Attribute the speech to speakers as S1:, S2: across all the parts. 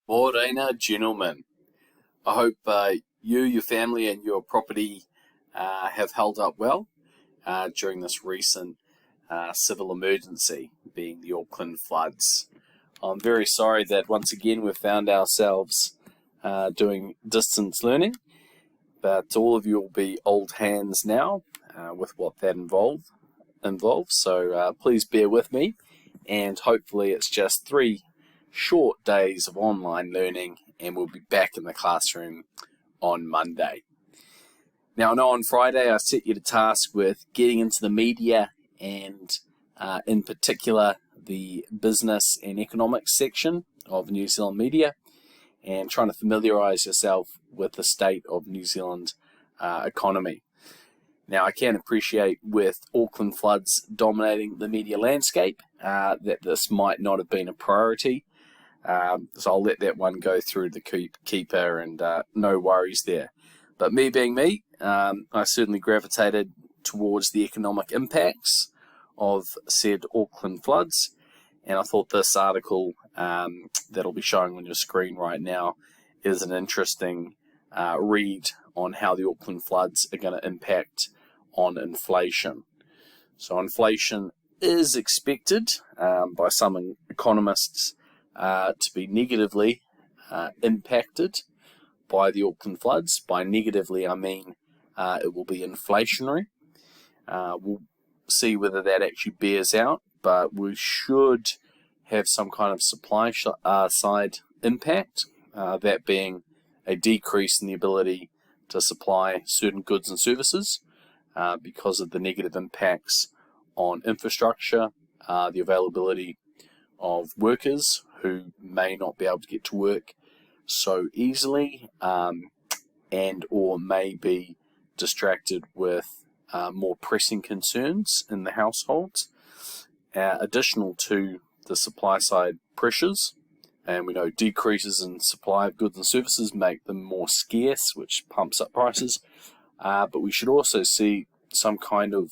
S1: Morena, gentlemen. I hope you, your family, and your property have held up well during this recent civil emergency, being the Auckland floods. I'm very sorry that once again we've found ourselves doing distance learning, but all of you will be old hands now with what that involves. So please bear with me, and hopefully it's just 3 short days of online learning and we'll be back in the classroom on Monday. Now, I know on Friday I set you to task with getting into the media and in particular the business and economics section of New Zealand media and trying to familiarise yourself with the state of New Zealand economy. Now, I can appreciate with Auckland floods dominating the media landscape that this might not have been a priority. So I'll let that one go through the keeper and no worries there. But me being me, I certainly gravitated towards the economic impacts of said Auckland floods. And I thought this article that'll be showing on your screen right now is an interesting read on how the Auckland floods are going to impact on inflation. So inflation is expected by some economists to be negatively impacted by the Auckland floods. By negatively, I mean it will be inflationary. We'll see whether that actually bears out, but we should have some kind of supply side impact, that being a decrease in the ability to supply certain goods and services because of the negative impacts on infrastructure, the availability of workers who may not be able to get to work so easily and or may be distracted with more pressing concerns in the households, additional to the supply side pressures. And we know decreases in supply of goods and services make them more scarce, which pumps up prices. But we should also see some kind of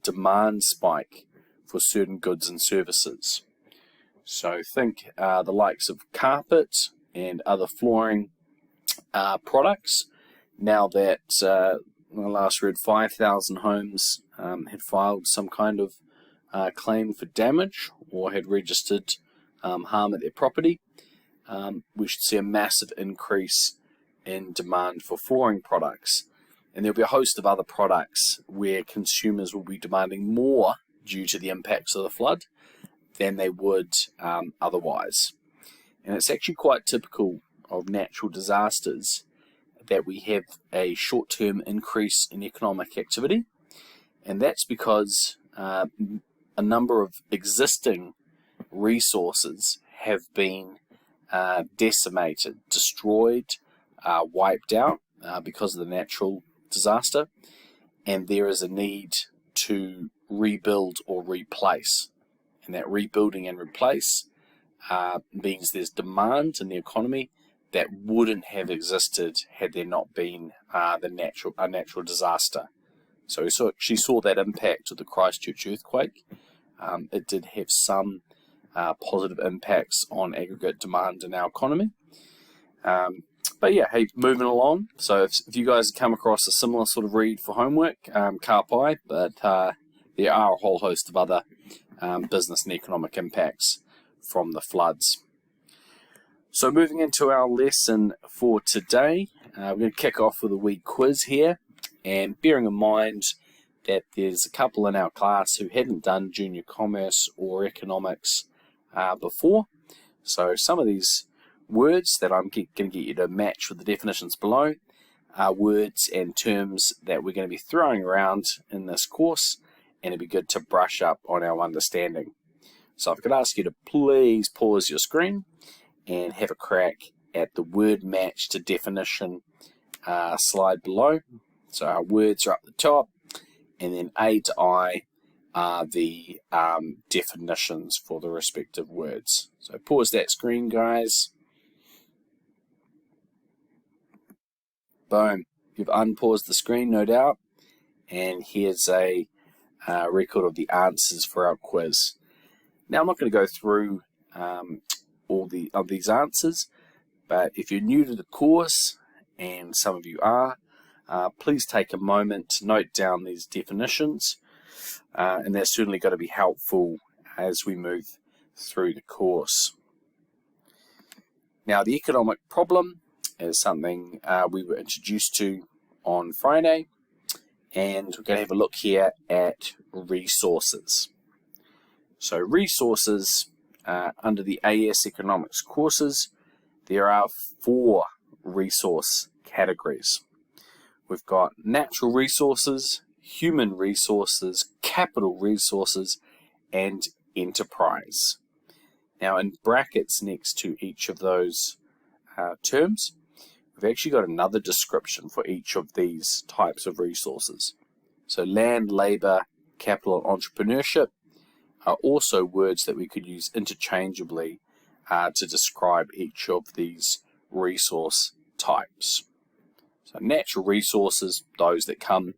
S1: demand spike for certain goods and services. So think the likes of carpet and other flooring products. Now that when I last read 5,000 homes had filed some kind of claim for damage or had registered harm at their property, we should see a massive increase in demand for flooring products. And there'll be a host of other products where consumers will be demanding more due to the impacts of the flood than they would otherwise. And it's actually quite typical of natural disasters that we have a short-term increase in economic activity, and that's because a number of existing resources have been decimated, destroyed, wiped out because of the natural disaster, and there is a need to rebuild or replace. And that rebuilding and replace means there's demand in the economy that wouldn't have existed had there not been a natural disaster. So she saw that impact of the Christchurch earthquake. It did have some positive impacts on aggregate demand in our economy. But yeah, hey, moving along. So if you guys come across a similar sort of read for homework, ka pai, but there are a whole host of other business and economic impacts from the floods. So moving into our lesson for today, we're going to kick off with a wee quiz here, and bearing in mind that there's a couple in our class who hadn't done junior commerce or economics before. So some of these words that I'm going to get you to match with the definitions below are words and terms that we're going to be throwing around in this course, and it'd be good to brush up on our understanding. So if I could ask you to please pause your screen and have a crack at the word match to definition slide below. So our words are up the top, and then A to I are the definitions for the respective words. So pause that screen, guys. Boom. You've unpaused the screen, no doubt. And here's a record of the answers for our quiz. Now, I'm not going to go through all of these answers, but if you're new to the course, and some of you are, please take a moment to note down these definitions, and that's certainly going to be helpful as we move through the course. Now, the economic problem is something we were introduced to on Friday, and we're going to have a look here at resources. So resources, under the AS Economics courses, there are 4 resource categories. We've got natural resources, human resources, capital resources, and enterprise. Now, in brackets next to each of those terms, we've actually got another description for each of these types of resources. So land, labor, capital, and entrepreneurship are also words that we could use interchangeably to describe each of these resource types. So natural resources, those that come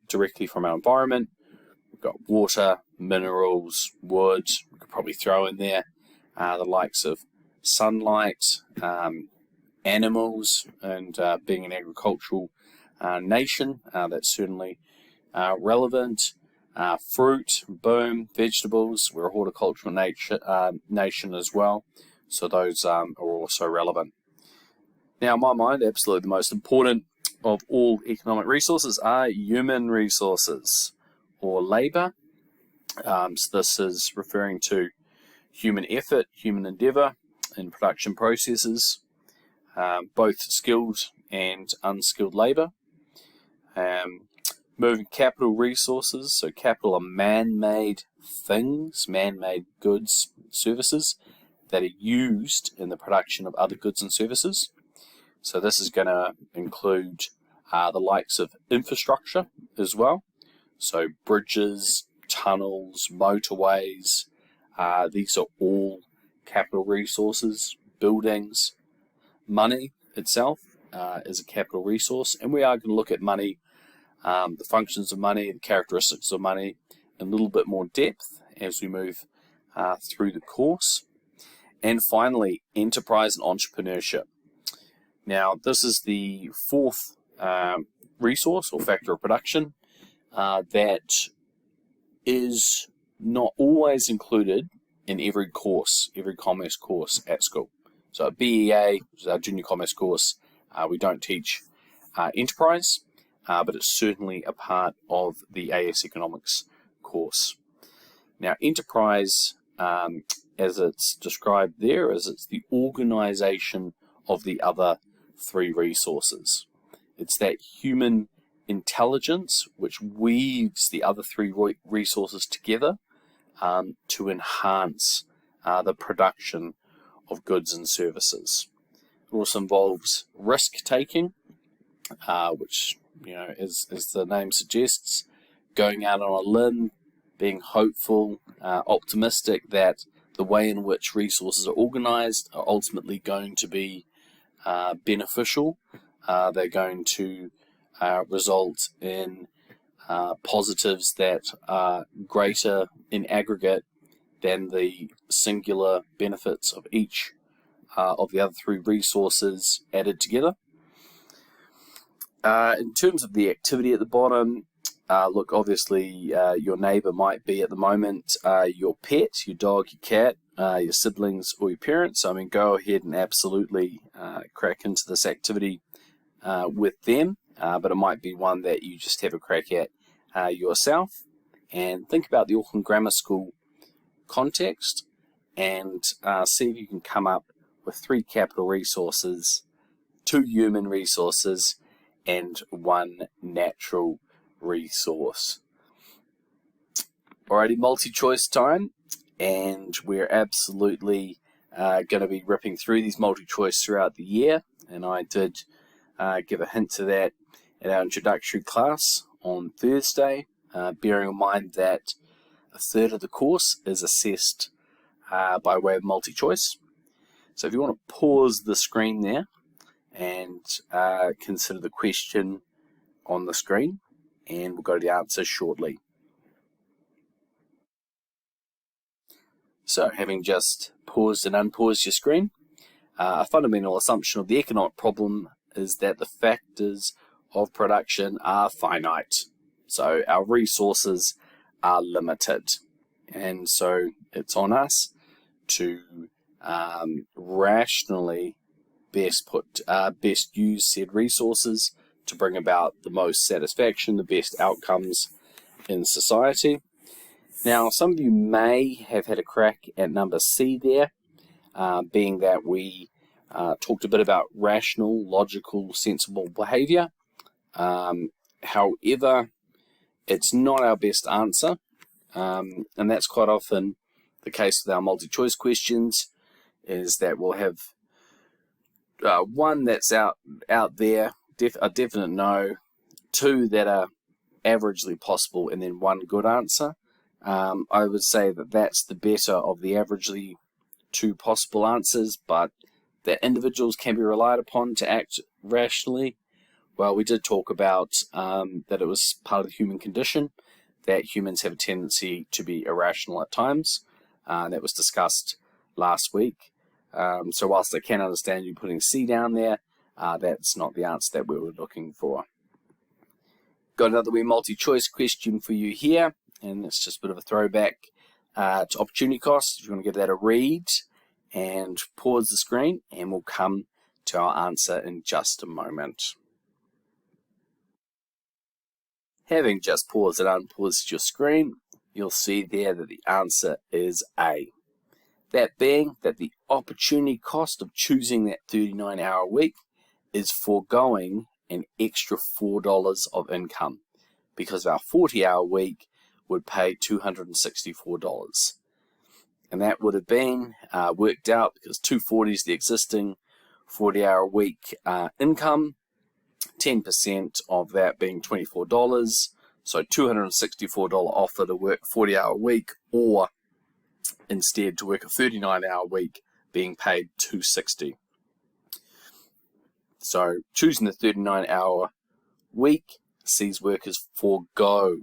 S1: directly from our environment. We've got water, minerals, wood. We could probably throw in there the likes of sunlight, animals, and being an agricultural nation, that's certainly relevant. Fruit, boom, vegetables. We're a horticultural nation as well, so those are also relevant. Now, in my mind, absolutely the most important of all economic resources are human resources, or labour. So this is referring to human effort, human endeavour in production processes, both skilled and unskilled labour. Moving capital resources, so capital are man-made things, man-made goods, services that are used in the production of other goods and services. So this is going to include the likes of infrastructure as well. So bridges, tunnels, motorways, these are all capital resources. Buildings, money itself is a capital resource, and we are going to look at money, the functions of money, the characteristics of money in a little bit more depth as we move through the course. And finally, enterprise and entrepreneurship. Now, this is the 4th resource or factor of production that is not always included in every course, every commerce course at school. So at BEA, which is our junior commerce course, we don't teach enterprise, but it's certainly a part of the AS Economics course. Now, enterprise, as it's described there, is it's the organization of the other 3 resources. It's that human intelligence which weaves the other 3 resources together to enhance the production of goods and services. It also involves risk-taking, which, as the name suggests, going out on a limb, being hopeful, optimistic that the way in which resources are organized are ultimately going to be beneficial. They're going to result in positives that are greater in aggregate than the singular benefits of each of the other 3 resources added together. In terms of the activity at the bottom, look, obviously your neighbour might be at the moment your pet, your dog, your cat, your siblings, or your parents. I mean, go ahead and absolutely crack into this activity with them, but it might be one that you just have a crack at yourself. And think about the Auckland Grammar School context and see if you can come up with 3 capital resources, 2 human resources, and 1 natural resource. Alrighty, multi-choice time, and we're absolutely going to be ripping through these multi-choice throughout the year, and I did give a hint to that in our introductory class on Thursday, bearing in mind that a third of the course is assessed by way of multi-choice. So if you want to pause the screen there and consider the question on the screen, and we'll go to the answer shortly. So having just paused and unpaused your screen. A fundamental assumption of the economic problem is that the factors of production are finite. So our resources are limited. And so it's on us to rationally best use said resources to bring about the most satisfaction, the best outcomes in society. Now, some of you may have had a crack at number C there, being that we talked a bit about rational, logical, sensible behavior. However, it's not our best answer, and that's quite often the case with our multi-choice questions, is that we'll have one that's out there, a definite no, two that are averagely possible, and then one good answer. I would say that that's the better of the averagely two possible answers, but that individuals can be relied upon to act rationally. Well, we did talk about that it was part of the human condition, that humans have a tendency to be irrational at times. That was discussed last week. So whilst I can understand you putting C down there, that's not the answer that we were looking for. Got another wee multi-choice question for you here, and it's just a bit of a throwback to opportunity cost. If you want to give that a read and pause the screen, and we'll come to our answer in just a moment. Having just paused and unpaused your screen, you'll see there that the answer is A. That being that the opportunity cost of choosing that 39-hour week is foregoing an extra $4 of income, because our 40-hour week would pay $264. And that would have been worked out because 240 is the existing 40-hour week income, 10% of that being $24, so $264 offer to work a 40-hour week, or instead to work a 39-hour week being paid $260. So choosing the 39-hour week sees workers forego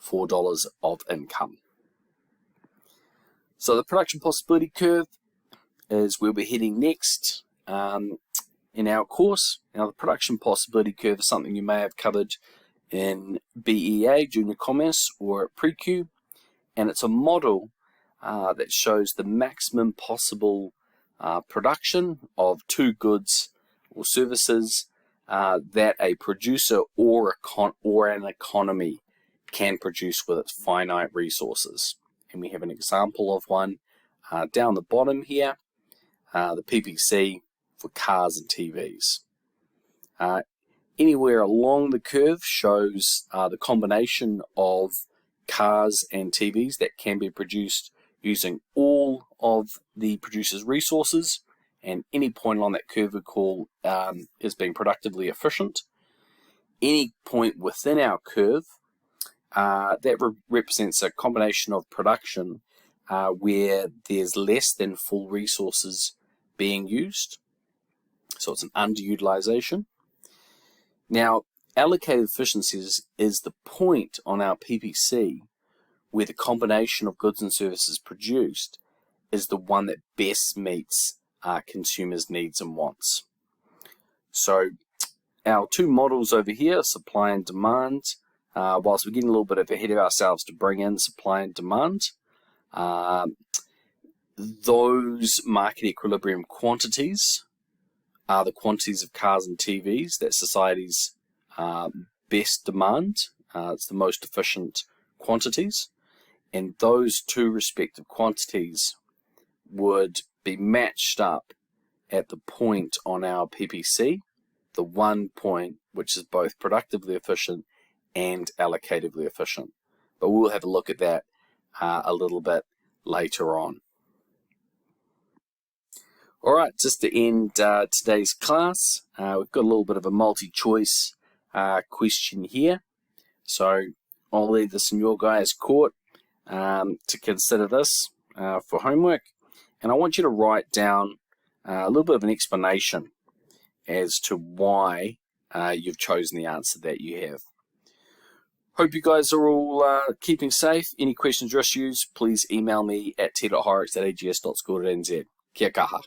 S1: $4 of income. So the production possibility curve is where we're heading next in our course. Now, the production possibility curve is something you may have covered in BEA, Junior Commerce, or at Pre-Q, and it's a model that shows the maximum possible production of two goods or services that a producer or an economy can produce with its finite resources. And we have an example of one down the bottom here, the PPC for cars and TVs. Anywhere along the curve shows the combination of cars and TVs that can be produced using all of the producer's resources, and any point along that curve we call is being productively efficient. Any point within our curve that represents a combination of production where there's less than full resources being used. So it's an underutilization. Now, allocated efficiencies is the point on our PPC where the combination of goods and services produced is the one that best meets our consumers' needs and wants. So our two models over here, supply and demand, whilst we're getting a little bit ahead of ourselves to bring in supply and demand, those market equilibrium quantities are the quantities of cars and TVs that society's best demand. It's the most efficient quantities, and those two respective quantities would be matched up at the point on our PPC, the one point which is both productively efficient and allocatively efficient. But we'll have a look at that a little bit later on. All right, just to end today's class, we've got a little bit of a multi-choice question here. So I'll leave this in your guys' court to consider this for homework. And I want you to write down a little bit of an explanation as to why you've chosen the answer that you have. Hope you guys are all keeping safe. Any questions or issues, please email me at t.horrocks@ags.school.nz. Kia kaha.